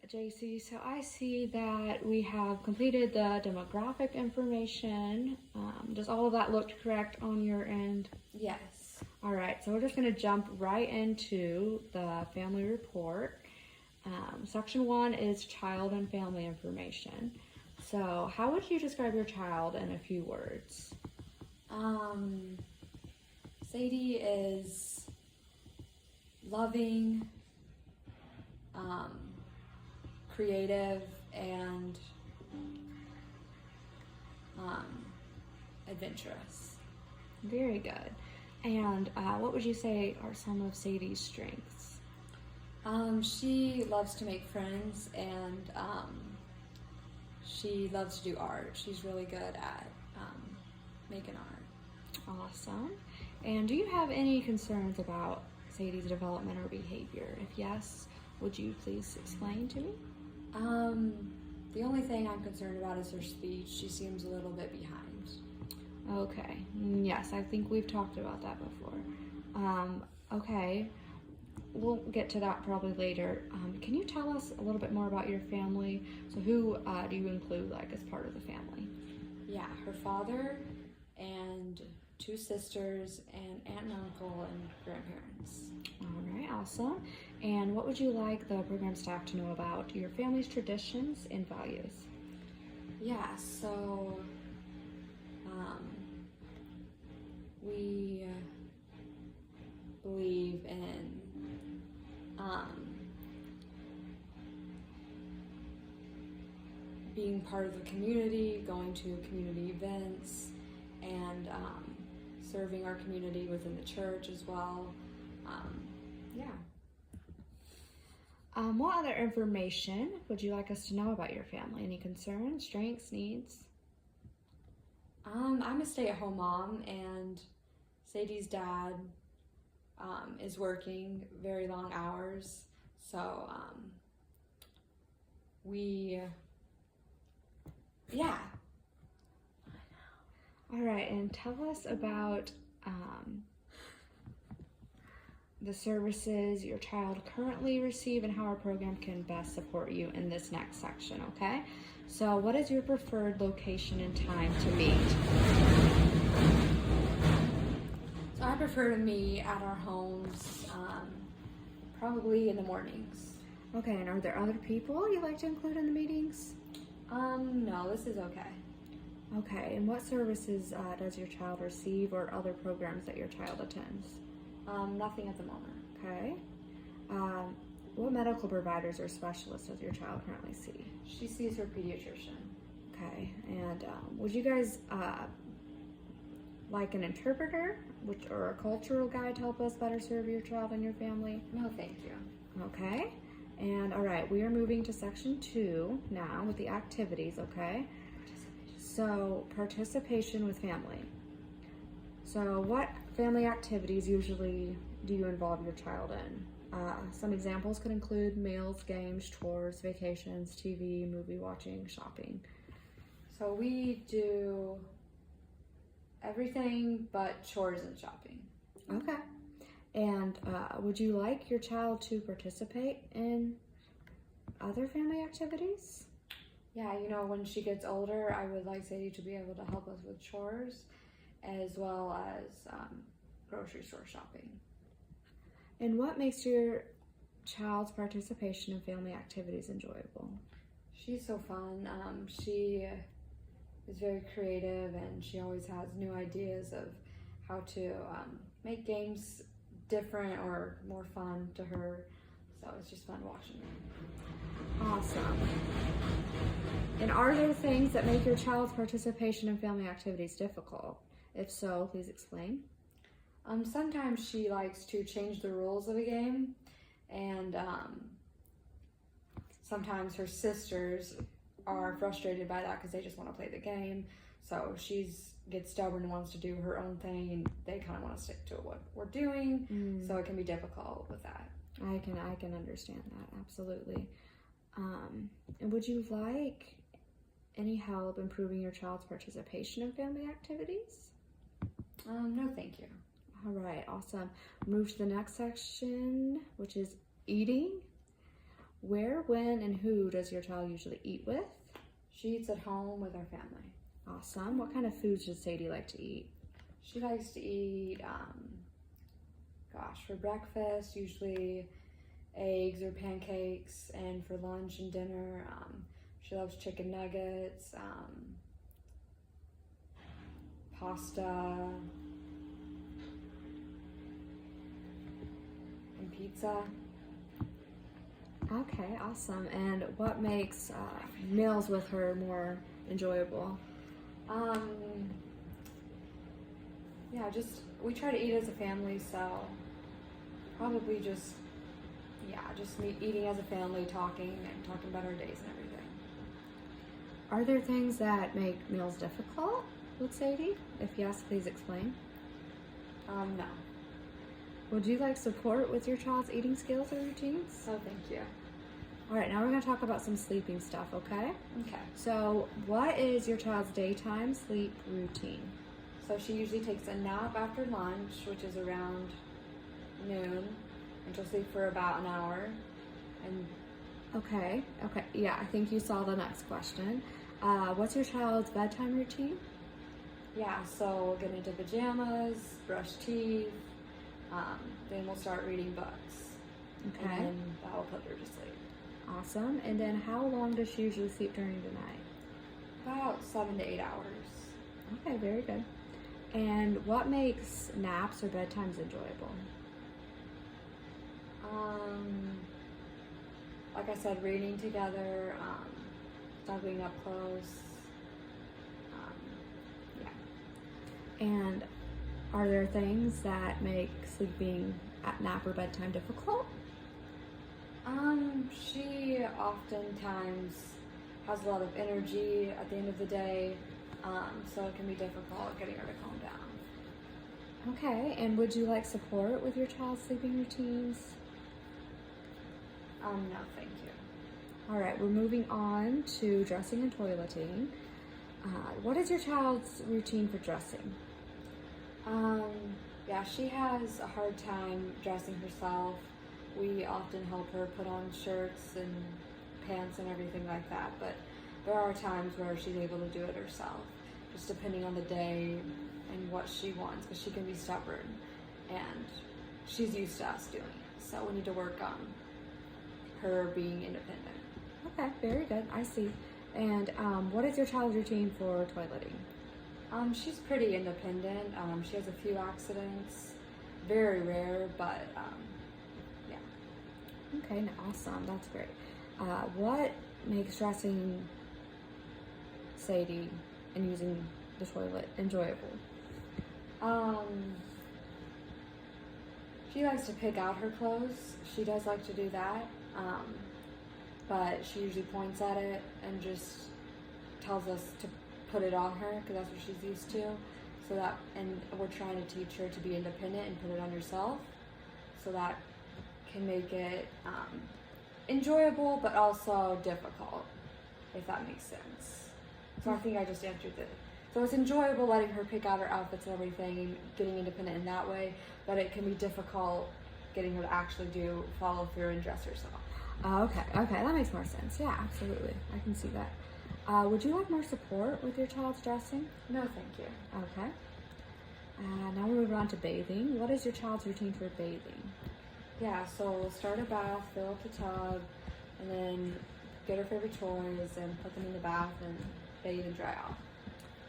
JC, so I see that we have completed the demographic information. Does all of that look correct on your end? Yes. All right, so we're just going to jump right into the family report. Section 1 is child and family information. So how would you describe your child in a few words? Sadie is loving, creative, and adventurous. Very good. And what would you say are some of Sadie's strengths? She loves to make friends, and she loves to do art. She's really good at making art. Awesome. And do you have any concerns about Sadie's development or behavior? If yes, would you please explain to me? The only thing I'm concerned about is her speech. She seems a little bit behind. Okay. Yes, I think we've talked about that before. Okay. We'll get to that probably later. Can you tell us a little bit more about your family? So who do you include as part of the family? Yeah, her father and 2 sisters and aunt and uncle and grandparents. All right, awesome. And what would you like the program staff to know about your family's traditions and values? Yeah, so we believe in being part of the community, going to community events, and serving our community within the church as well. Yeah. What other information would you like us to know about your family? Any concerns, strengths, needs? I'm a stay-at-home mom, and Sadie's dad is working very long hours, so yeah. All right, and tell us about the services your child currently receive and how our program can best support you in this next section, okay? So what is your preferred location and time to meet? So I prefer to meet at our homes, probably in the mornings. Okay, and are there other people you'd like to include in the meetings? No, this is okay. Okay, and what services does your child receive or other programs that your child attends? Nothing at the moment. Okay. What medical providers or specialists does your child currently see? She sees her pediatrician. Okay, and would you guys like an interpreter or a cultural guide to help us better serve your child and your family? No, thank you. Okay, and all right, we are moving to section 2 now with the activities, okay? So, participation with family. So, what family activities usually do you involve your child in? Some examples could include meals, games, chores, vacations, TV, movie watching, shopping. So we do everything but chores and shopping. Okay. And would you like your child to participate in other family activities? Yeah, when she gets older, I would like Sadie to be able to help us with chores as well as grocery store shopping. And what makes your child's participation in family activities enjoyable? She's so fun. She is very creative, and she always has new ideas of how to make games different or more fun to her. So it's just fun watching her. Awesome. And are there things that make your child's participation in family activities difficult? If so, please explain. Sometimes she likes to change the rules of a game, and sometimes her sisters are frustrated by that because they just want to play the game. So she gets stubborn and wants to do her own thing, and they kind of want to stick to what we're doing. So it can be difficult with that. I can understand that, absolutely. And would you like any help improving your child's participation in family activities? No, thank you. All right, awesome. Move to the next section, which is eating. Where, when, and who does your child usually eat with? She eats at home with our family. Awesome. What kind of foods does Sadie like to eat? She likes to eat, for breakfast, usually eggs or pancakes, and for lunch and dinner, she loves chicken nuggets, pasta, and pizza. Okay, awesome. And what makes meals with her more enjoyable? We try to eat as a family, so probably just eating as a family, talking about our days and everything. Are there things that make meals difficult with Sadie? If yes, please explain. No. Would you like support with your child's eating skills or routines? Oh, thank you. All right, now we're going to talk about some sleeping stuff, okay? Okay. So, what is your child's daytime sleep routine? So she usually takes a nap after lunch, which is around noon, and she'll sleep for about an hour. And Okay, yeah, I think you saw the next question. What's your child's bedtime routine? yeah, so we'll get into pajamas, brush teeth, then we'll start reading books. Okay, And then that will put her to sleep. awesome. And then how long does she usually sleep during the night? About 7 to 8 hours. Okay, very good. And what makes naps or bedtimes enjoyable? Like I said, reading together, snuggling up close. And are there things that make sleeping at nap or bedtime difficult? She oftentimes has a lot of energy at the end of the day, so it can be difficult getting her to calm down. Okay, and would you like support with your child's sleeping routines? No, thank you. All right, we're moving on to dressing and toileting. What is your child's routine for dressing? She has a hard time dressing herself. We often help her put on shirts and pants and everything like that, but there are times where she's able to do it herself, just depending on the day and what she wants, but she can be stubborn, and she's used to us doing it, so we need to work on her being independent. Okay, very good. I see. And what is your child's routine for toileting? She's pretty independent. She has a few accidents, very rare, but yeah. Okay, awesome. That's great. What makes dressing Sadie and using the toilet enjoyable? She likes to pick out her clothes. She does like to do that, but she usually points at it and just tells us to put it on her because that's what she's used to. And we're trying to teach her to be independent and put it on herself, so that can make it enjoyable but also difficult, if that makes sense. So I think I just answered it. So it's enjoyable letting her pick out her outfits and everything and getting independent in that way, but it can be difficult getting her to actually follow through and dress herself. Okay, that makes more sense. Yeah, absolutely. I can see that. Would you like more support with your child's dressing? No, thank you. Okay. Now we're moving on to bathing. What is your child's routine for bathing? Yeah, so we'll start a bath, fill up the tub, and then get her favorite toys and put them in the bath and bathe and dry off.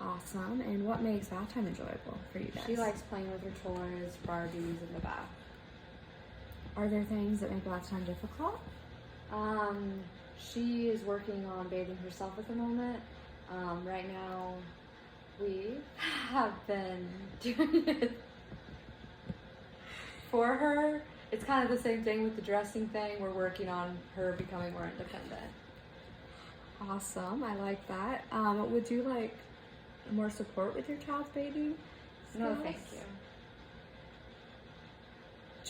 Awesome. And what makes bath time enjoyable for you guys? She likes playing with her toys, Barbies in the bath. Are there things that make bath time difficult? She is working on bathing herself at the moment. Right now, we have been doing it for her. It's kind of the same thing with the dressing thing. We're working on her becoming more independent. Awesome. I like that. Would you like more support with your child's bathing skills? No, thank you.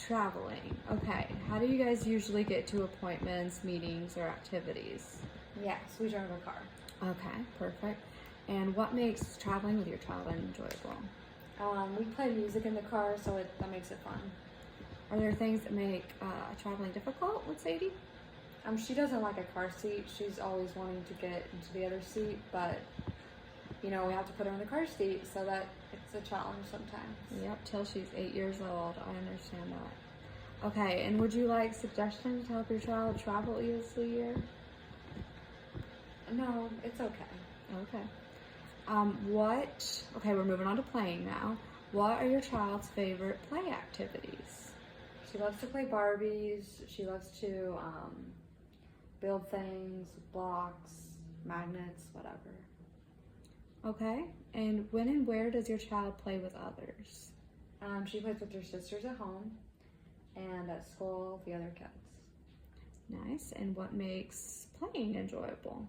Traveling. Okay. How do you guys usually get to appointments, meetings, or activities? Yes, we drive a car. Okay, perfect. And what makes traveling with your child enjoyable? We play music in the car, so that makes it fun. Are there things that make traveling difficult with Sadie? She doesn't like a car seat. She's always wanting to get into the other seat, but we have to put her in the car seat, so that it's a challenge sometimes. Yep, till she's 8 years old. I understand that. Okay, and would you like suggestions to help your child travel easier? No, it's okay. Okay. Okay, we're moving on to playing now. What are your child's favorite play activities? She loves to play Barbies. She loves to build things, blocks, magnets, whatever. Okay, and when and where does your child play with others? She plays with her sisters at home and at school, the other kids. Nice, and what makes playing enjoyable?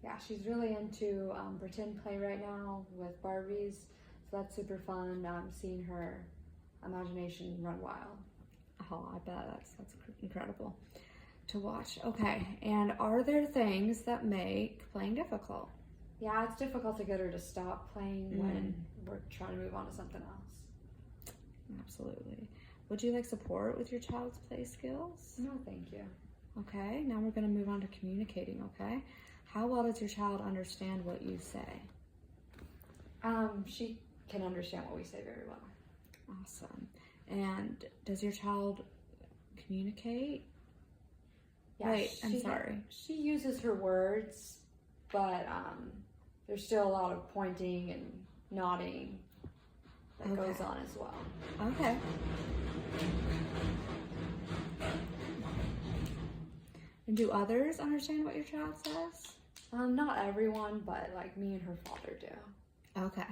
Yeah, she's really into pretend play right now with Barbies, so that's super fun. Seeing her imagination run wild. Oh, I bet that's incredible to watch. Okay, and are there things that make playing difficult? Yeah, it's difficult to get her to stop playing when we're trying to move on to something else. Absolutely. Would you like support with your child's play skills? No, thank you. Okay, now we're going to move on to communicating, okay? How well does your child understand what you say? She can understand what we say very well. Awesome. And does your child communicate? Yeah, Wait, I'm sorry. She uses her words, but there's still a lot of pointing and nodding that goes on as well. Okay. And do others understand what your child says? Not everyone, but like me and her father do. Okay.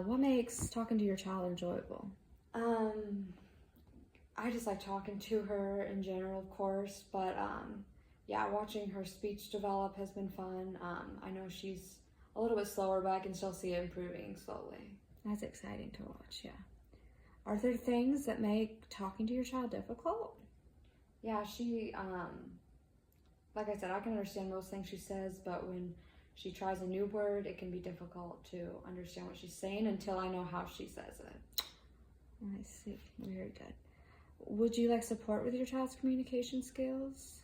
What makes talking to your child enjoyable? I just like talking to her in general, of course, but watching her speech develop has been fun. I know she's a little bit slower, but I can still see it improving slowly. That's exciting to watch, yeah. Are there things that make talking to your child difficult? Yeah, she, like I said, I can understand most things she says, but when she tries a new word, it can be difficult to understand what she's saying until I know how she says it. I see. Very good. Would you like support with your child's communication skills?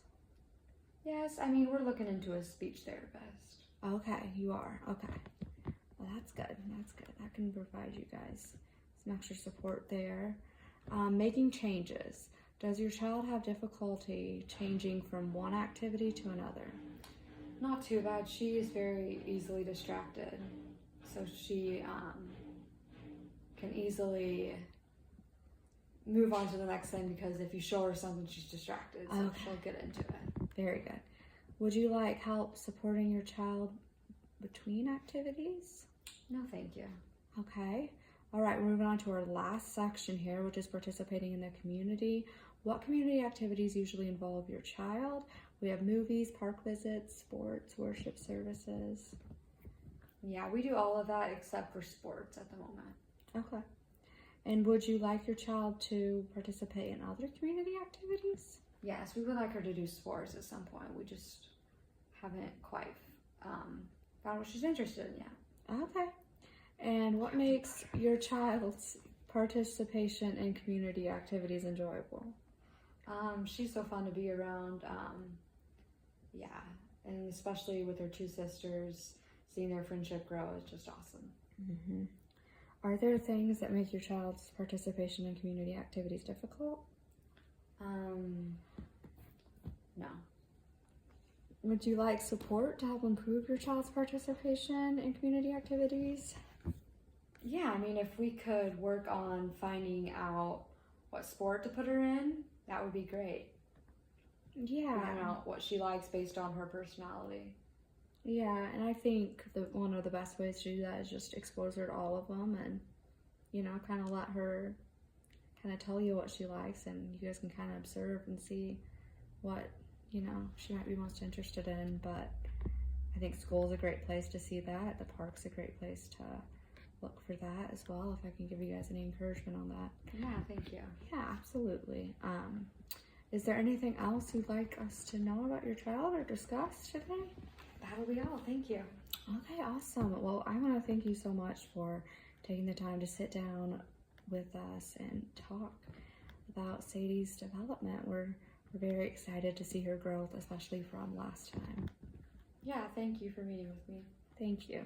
Yes, I mean, we're looking into a speech therapist. Okay, you are. Okay. Well, that's good. That can provide you guys some extra support there. Making changes. Does your child have difficulty changing from one activity to another? Not too bad. She is very easily distracted. So she can easily move on to the next thing because if you show her something, she's distracted. So she'll get into it. Very good. Would you like help supporting your child between activities? No, thank you. Okay. All right, we're moving on to our last section here, which is participating in the community. What community activities usually involve your child? We have movies, park visits, sports, worship services. Yeah, we do all of that except for sports at the moment. Okay. And would you like your child to participate in other community activities? Yes, we would like her to do sports at some point. We just haven't quite found what she's interested in yet. Okay. And what makes your child's participation in community activities enjoyable? She's so fun to be around. And especially with her two sisters, seeing their friendship grow is just awesome. Mm-hmm. Are there things that make your child's participation in community activities difficult? No. Would you like support to help improve your child's participation in community activities? Yeah, I mean, if we could work on finding out what sport to put her in, that would be great. Yeah. Find out what she likes based on her personality. Yeah, and I think one of the best ways to do that is just expose her to all of them and, kind of let her kind of tell you what she likes, and you guys can kind of observe and see what, she might be most interested in. But I think school's a great place to see that. The park's a great place to look for that as well, if I can give you guys any encouragement on that. Yeah, thank you. Yeah, absolutely. Is there anything else you'd like us to know about your child or discuss today? That'll be all. Thank you. Okay, awesome. Well, I want to thank you so much for taking the time to sit down with us and talk about Sadie's development. We're We're very excited to see her growth, especially from last time. Yeah, thank you for meeting with me. Thank you.